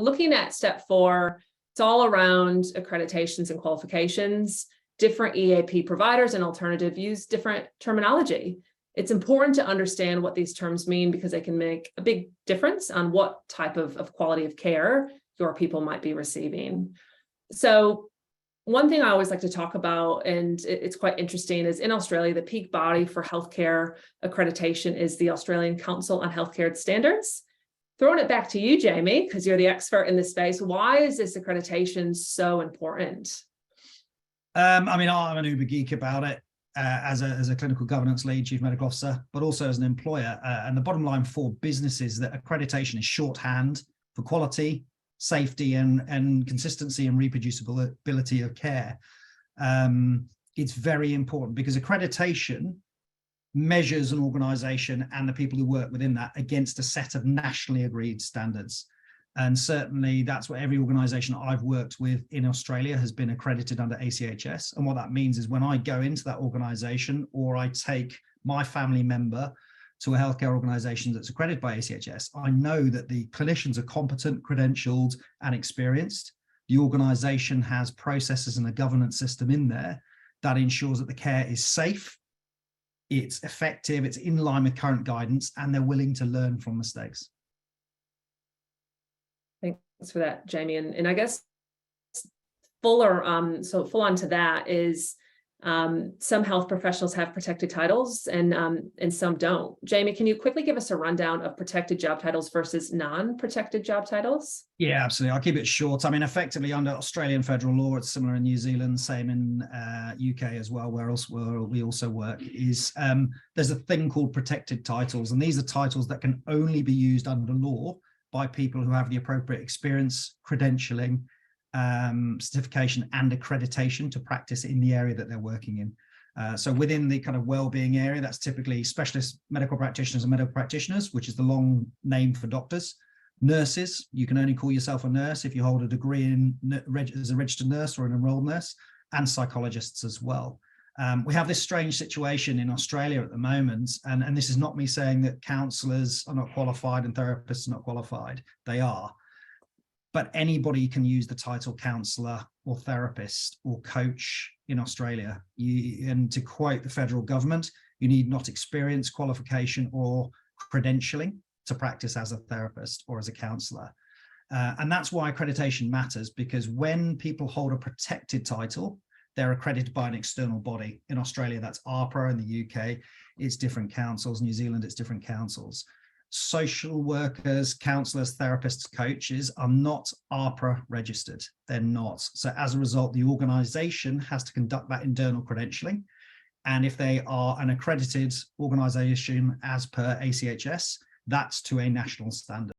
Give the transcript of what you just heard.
looking at step 4, it's all around accreditations and qualifications. Different EAP providers and alternative use different terminology. It's important to understand what these terms mean because they can make a big difference on what type of quality of care your people might be receiving. So one thing I always like to talk about, and it's quite interesting, is in Australia, the peak body for healthcare accreditation is the Australian Council on Healthcare Standards. Throwing it back to you, Jamie, because you're the expert in this space, why is this accreditation so important? I mean, I'm an uber geek about it as a clinical governance lead, chief medical officer, but also as an employer. And the bottom line for businesses that accreditation is shorthand for quality, safety, and consistency and reproducibility of care. It's very important because accreditation measures an organization and the people who work within that against a set of nationally agreed standards. And certainly that's what every organization I've worked with in Australia has been accredited under ACHS. And what that means is when I go into that organization or I take my family member to a healthcare organization that's accredited by ACHS, I know that the clinicians are competent, credentialed, and experienced. The organization has processes and a governance system in there that ensures that the care is safe, it's effective, it's in line with current guidance, and they're willing to learn from mistakes. Thanks for that, Jamie. And I guess full on to that is some health professionals have protected titles and some don't. Jamie, can you quickly give us a rundown of protected job titles versus non-protected job titles? Yeah, absolutely. I'll keep it short. I mean, effectively under Australian federal law, it's similar in New Zealand, same in UK as well, where we also work, is there's a thing called protected titles. And these are titles that can only be used under law by people who have the appropriate experience, credentialing, certification and accreditation to practice in the area that they're working in. So within the kind of wellbeing area, that's typically specialist medical practitioners and medical practitioners, which is the long name for doctors. Nurses, you can only call yourself a nurse if you hold a degree in as a registered nurse or an enrolled nurse, and psychologists as well. We have this strange situation in Australia at the moment, and this is not me saying that counsellors are not qualified and therapists are not qualified. They are. But anybody can use the title counsellor or therapist or coach in Australia. And to quote the federal government, you need not experience, qualification or credentialing to practice as a therapist or as a counsellor. And that's why accreditation matters, because when people hold a protected title, they're accredited by an external body. In Australia, that's AHPRA. In the UK, it's different councils. New Zealand, it's different councils. Social workers, counsellors, therapists, coaches are not AHPRA registered. They're not. So as a result, the organisation has to conduct that internal credentialing. And if they are an accredited organisation as per ACHS, that's to a national standard.